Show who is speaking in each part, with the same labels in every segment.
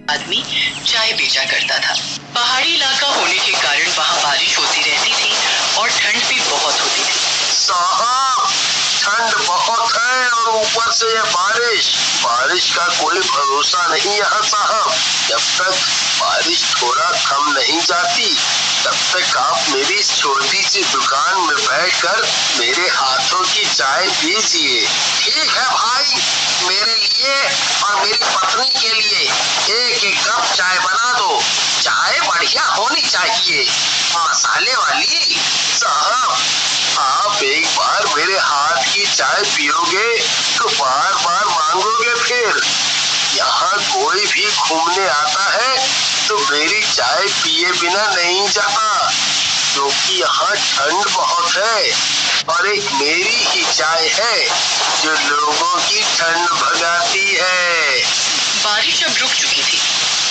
Speaker 1: आदमी चाय बेचा करता था। पहाड़ी इलाका होने के कारण वहाँ बारिश होती रहती थी और ठंड भी बहुत होती थी।
Speaker 2: साहब, ठंड बहुत है और ऊपर से ये बारिश का कोई भरोसा नहीं यहाँ साहब। जब तक बारिश थोड़ा थम नहीं जाती तब तक आप मेरी इस छोटी सी दुकान में बैठकर मेरे हाथों की चाय पीजिए। ठीक है भाई, मेरे लिए और मेरी पत्नी के लिए एक एक कप चाय बना दो। चाय बढ़िया होनी चाहिए, मसाले वाली। साहब, आप एक बार मेरे हाथ की चाय पियोगे तो बार बार मांगोगे फिर। यहाँ कोई भी घूमने आता है तो मेरी चाय पिए बिना नहीं जाता, क्योंकि यहाँ ठंड बहुत है और एक मेरी ही चाय है जो लोगों की ठंड भगाती है।
Speaker 1: बारिश अब रुक चुकी थी।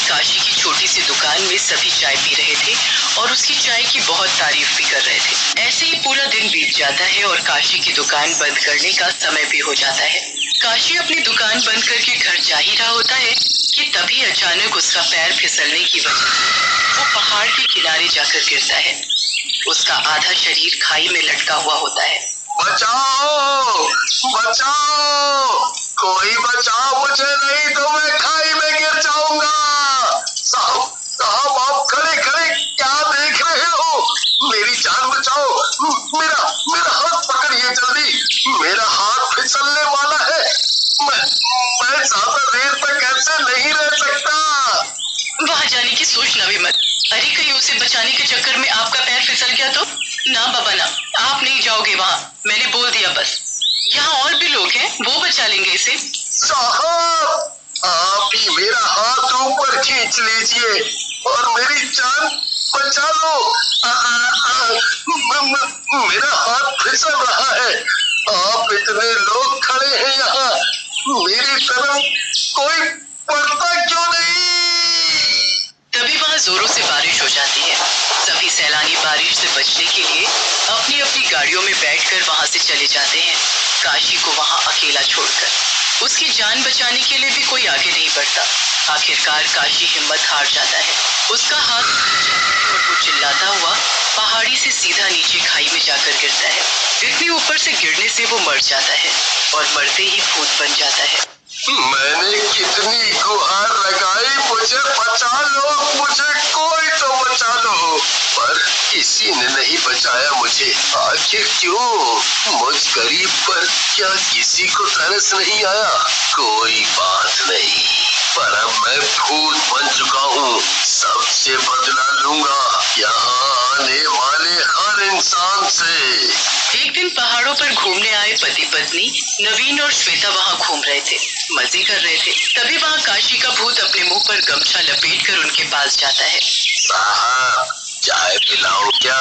Speaker 1: काशी की छोटी सी दुकान में सभी चाय पी रहे थे और उसकी चाय की बहुत तारीफ भी कर रहे थे। ऐसे ही पूरा दिन बीत जाता है और काशी की दुकान बंद करने का समय भी हो जाता है। काशी अपनी दुकान बंद करके घर जा ही रहा होता है कि तभी अचानक उसका पैर फिसलने की वजह से वो पहाड़ के किनारे जाकर गिरता है। उसका आधा शरीर खाई में लटका हुआ होता है।
Speaker 2: बचाओ, बचाओ, कोई बचाओ मुझे, नहीं तो मैं खाई में गिर जाऊंगा। साहब, साहब, आप खड़े खड़े क्या देख रहे हो? मेरी जान बचाओ। मेरा मेरा हाथ पकड़िए जल्दी, मेरा हाथ फिसलने वाला है। मैं ज्यादा देर तक ऐसे नहीं रह सकता।
Speaker 1: वहाँ जाने की सोचना भी मत। अरे कहीं उसे बचाने के चक्कर में आपका पैर फिसल गया तो? ना बाबा ना, आप नहीं जाओगे वहाँ, मैंने बोल दिया बस। यहाँ और भी लोग हैं, वो बचा लेंगे इसे।
Speaker 2: साहब, आप ही मेरा हाथ ऊपर खींच लीजिए और मेरी जान बचा लो। मेरा हाथ फिसल रहा है। आप इतने लोग खड़े हैं यहाँ, मेरी तरफ कोई पड़ता क्यों नहीं?
Speaker 1: तभी वहाँ जोरों से बारिश हो जाती है। सभी सैलानी बारिश से बचने के लिए अपनी अपनी गाड़ियों में बैठकर वहाँ से चले जाते हैं, काशी को वहाँ अकेला छोड़कर। उसकी जान बचाने के लिए भी कोई आगे नहीं बढ़ता। आखिरकार काशी हिम्मत हार जाता है। उसका हाथ और वो चिल्लाता हुआ पहाड़ी से सीधा नीचे खाई में जाकर गिरता है। इतनी ऊपर से गिरने से वो मर जाता है और मरते ही भूत बन जाता है।
Speaker 2: मैंने कितनी गुहार लगाई, मुझे बचा लो, मुझे कोई तो बचा लो, पर किसी ने नहीं बचाया मुझे। आखिर क्यों? मुझ गरीब पर क्या किसी को तरस नहीं आया? कोई बात नहीं, पर अब मैं भूत बन चुका हूँ, सबसे बदला लूंगा यहाँ आने वाले हर इंसान से।
Speaker 1: एक दिन पहाड़ों पर घूमने आए पति पत्नी नवीन और श्वेता वहाँ घूम रहे थे, मजे कर रहे थे। तभी वहाँ काशी का भूत अपने मुंह पर गमछा लपेटकर उनके पास जाता है।
Speaker 2: साहब, चाय पिलाऊं क्या?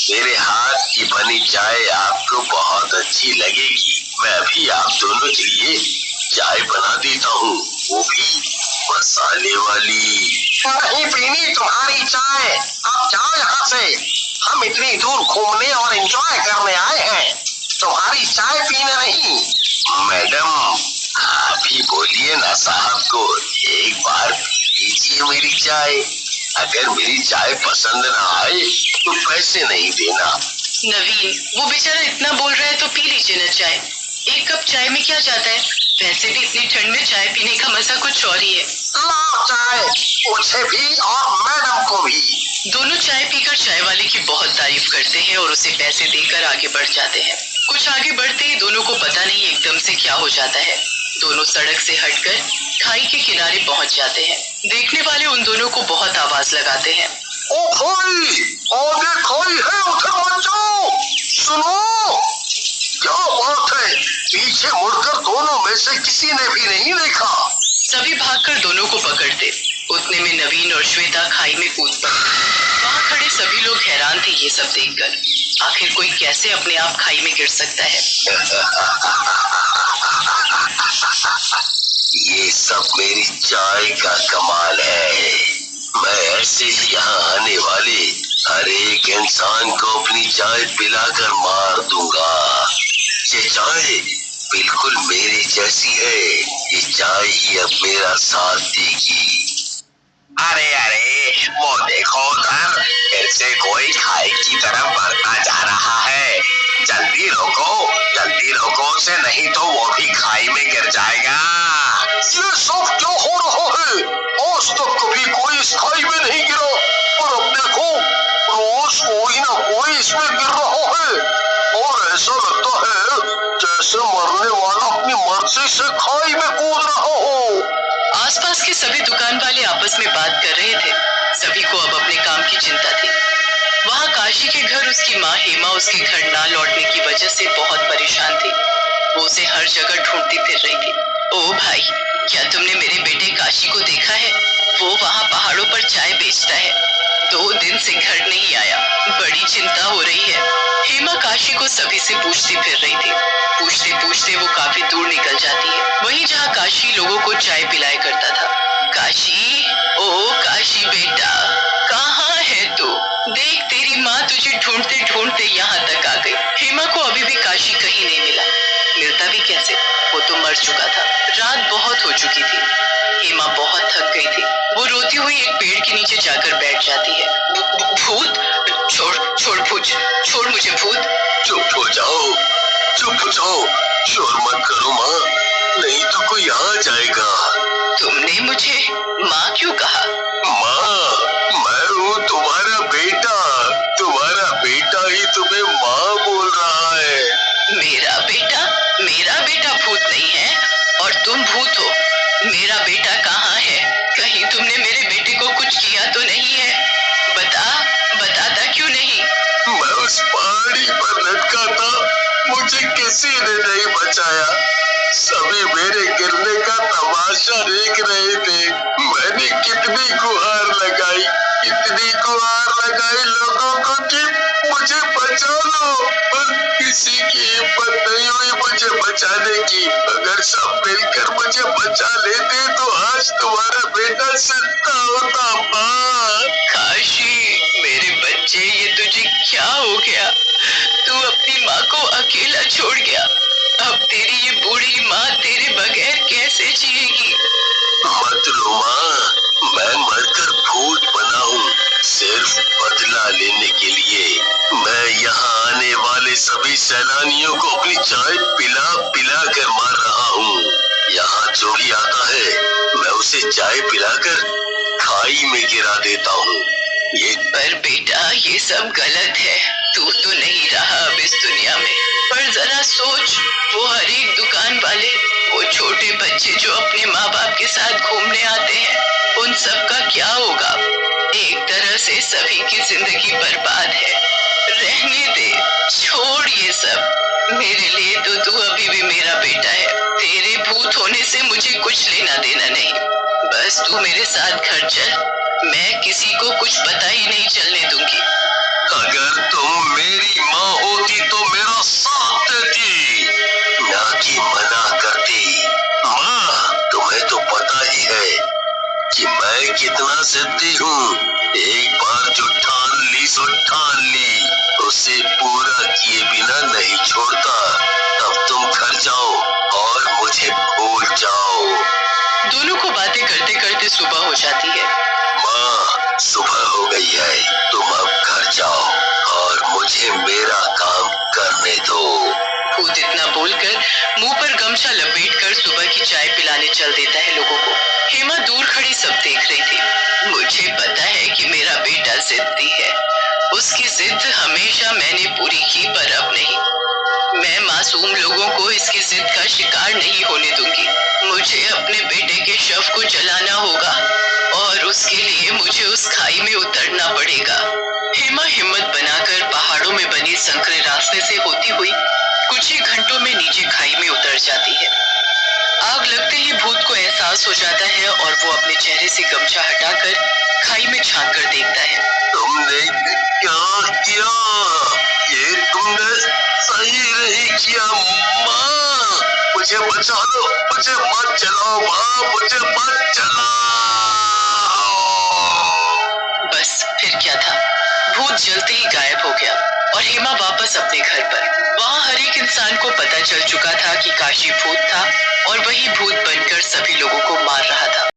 Speaker 2: मेरे हाथ की बनी चाय आपको बहुत अच्छी लगेगी। मैं अभी आप दोनों के लिए चाय बना देता हूँ, वो भी मसाले वाली। नहीं पीनी तुम्हारी चाय, आप जाओ यहाँ से। हम इतनी दूर घूमने और एंजॉय करने आए हैं, तुम्हारी चाय पीने नहीं। मैडम, आप ही बोलिए ना साहब को, एक बार पीजिए मेरी चाय। अगर मेरी चाय पसंद ना आए तो पैसे नहीं देना।
Speaker 1: नवीन, वो बेचारा इतना बोल रहा है तो पी लीजिए ना चाय। एक कप चाय में क्या जाता है? वैसे भी इतनी ठंड में चाय पीने का मजा कुछ और ही है।
Speaker 2: लो चाय, मुझे भी और मैडम को भी।
Speaker 1: दोनों चाय पीकर चाय वाले की बहुत तारीफ करते हैं और उसे पैसे देकर आगे बढ़ जाते हैं। कुछ आगे बढ़ते ही दोनों को पता नहीं एकदम से क्या हो जाता है। दोनों सड़क से हटकर खाई के किनारे पहुंच जाते हैं। देखने वाले उन दोनों को बहुत आवाज लगाते हैं।
Speaker 2: ओ भाई, आगे खाई है, उधर मत जाओ। सुनो, क्या बात है? पीछे मुड़कर दोनों में से किसी ने भी नहीं देखा।
Speaker 1: सभी भागकर दोनों को पकड़ते। उतने में नवीन और श्वेता खाई में कूद पड़े। वहाँ खड़े सभी लोग हैरान थे ये सब देखकर। आखिर कोई कैसे अपने आप खाई में गिर सकता है?
Speaker 2: ये सब मेरी चाय का कमाल है। मैं ऐसे ही यहाँ आने वाले हर एक इंसान को अपनी चाय पिलाकर मार दूंगा। ये चाय बिल्कुल मेरे जैसी है, ये चाय ही अब मेरा साथ देगी। अरे अरे वो देखो उधर, फिर से कोई खाई की तरफ बढ़ता जा रहा है। जल्दी रोको उसे, नहीं तो वो भी खाई में गिर जाएगा। ये सब क्या हो रहा है? आज तक कभी कोई इस खाई में नहीं गिरा, और अब देखो रोज कोई ना कोई इसमें गिर रहा है, और ऐसा लगता है जैसे मरने वाला अपनी मर्जी से खाई में कूद रहा हो।
Speaker 1: आसपास के सभी दुकान वाले आपस में बात कर रहे थे। सभी को अब अपने काम की चिंता थी। वहाँ काशी के घर उसकी माँ हेमा उसके घर ना लौटने की वजह से बहुत परेशान थी। वो उसे हर जगह ढूंढती फिर रही थी। ओ भाई, क्या तुमने मेरे बेटे काशी को देखा है? वो वहाँ पहाड़ों पर चाय बेचता है। 2 दिन से घर नहीं आया, बड़ी चिंता हो रही है। हेमा काशी को सभी से पूछती फिर रही थी। पूछते पूछते वो काफी दूर निकल जाती है, वहीं जहाँ काशी लोगों को चाय पिलाया करता था। काशी, ओ काशी बेटा, कहाँ है तू? देख, तेरी माँ तुझे ढूंढते ढूंढते यहाँ तक आ गई। हेमा को अभी भी काशी कहीं नहीं मिला। मिलता भी कैसे, वो तो मर चुका था। रात बहुत हो चुकी थी। हेमा बहुत थक गई थी। वो रोती हुई एक पेड़ के नीचे जाकर बैठ जाती है। भूत, छोड़ भूत, छोड़ मुझे भूत।
Speaker 2: चुप हो जाओ, शोर मत करो माँ, नहीं तो कोई आ जाएगा।
Speaker 1: तुमने मुझे माँ क्यों कहा?
Speaker 2: माँ, मैं हूँ तुम्हारा बेटा ही तुम्हें माँ बोल रहा है।
Speaker 1: मेरा बेटा भूत नहीं है, और तुम भूत हो। मेरा बेटा कहाँ है? कहीं तुमने मेरे बेटे को कुछ किया तो नहीं है? बताता क्यों नहीं?
Speaker 2: मैं उस पहाड़ी पर लटका था, मुझे किसी ने नहीं बचाया। सभी मेरे गिरने का तमाशा देख रहे थे। मैंने कितनी गुहार लगाई लोगों को कि मुझे बचा लो, पर किसी की हिम्मत नहीं हुई मुझे बचाने की। अगर सब मिलकर मुझे बचा लेते तो आज तुम्हारा बेटा जिंदा होता। माँ,
Speaker 1: काशी, मेरे बच्चे, ये तुझे क्या हो गया? तू अपनी माँ को अकेला छोड़ गया। अब तेरी ये बूढ़ी माँ तेरे बगैर कैसे जिएगी?
Speaker 2: मत रो माँ, मैं मरकर भूत बना हूँ, सिर्फ बदला लेने के लिए। मैं यहाँ आने वाले सभी सैलानियों को अपनी चाय पिला कर मार रहा हूँ। यहाँ जो भी आता है मैं उसे चाय पिलाकर खाई में गिरा देता हूँ। ये
Speaker 1: पर बेटा, ये सब गलत है। तू तो नहीं रहा अब इस दुनिया में। पर जरा सोच, वो हर एक दुकान वाले, वो छोटे बच्चे जो अपने माँ बाप के साथ घूमने आते हैं, उन सब का क्या होगा? एक तरह से सभी की जिंदगी बर्बाद है। रहने दे, छोड़ ये सब। मेरे लिए तो तू अभी भी मेरा बेटा है। तेरे भूत होने से मुझे कुछ लेना देना नहीं। बस तू मेरे साथ घर चल, मैं किसी को कुछ पता ही नहीं चलने दूंगी।
Speaker 2: अगर तुम मेरी माँ होती तो मेरा साथ देती, ना कि मना करती। माँ, तुम्हें तो पता ही है कि मैं कितना जिद्दी हूँ। एक बार जो ठान ली सो ठान ली, उसे पूरा किए बिना नहीं छोड़ता। अब तुम घर जाओ और मुझे भूल जाओ।
Speaker 1: दोनों को बातें करते करते सुबह हो जाती है।
Speaker 2: माँ, सुबह हो गई है, तुम अब घर जाओ और मुझे मेरा काम करने दो।
Speaker 1: भूत इतना बोलकर मुंह पर गमछा लपेटकर सुबह की चाय पिलाने चल देता है लोगों को। हेमा दूर खड़ी सब देख रही थी। मुझे पता है कि मेरा बेटा जिद्दी है। उसकी जिद हमेशा मैंने पूरी की, पर अब नहीं। मैं मासूम लोगों को इसकी जिद का शिकार नहीं होने दूंगी। मुझे अपने बेटे के शव को जलाना होगा, और उसके लिए मुझे उस खाई में उतरना पड़ेगा। हेमा हिम्मत बनाकर पहाड़ों में बने संकरे रास्ते से होती हुई कुछ ही घंटों में नीचे खाई में उतर जाती है। आग लगते ही भूत को एहसास हो जाता है, और वो अपने चेहरे से गमछा हटाकर खाई में झांक कर देखता है।
Speaker 2: तुमने क्या किया? ये तुमने सही नहीं किया। माँ, मुझे बचा लो, मुझे मत जलाओ। माँ, मुझे मत जलाओ।
Speaker 1: बस फिर क्या था, भूत जलते ही गायब हो गया, और हेमा वापस अपने घर पर। वहाँ हर एक इंसान को पता चल चुका था कि काशी भूत था, और वही भूत बनकर सभी लोगों को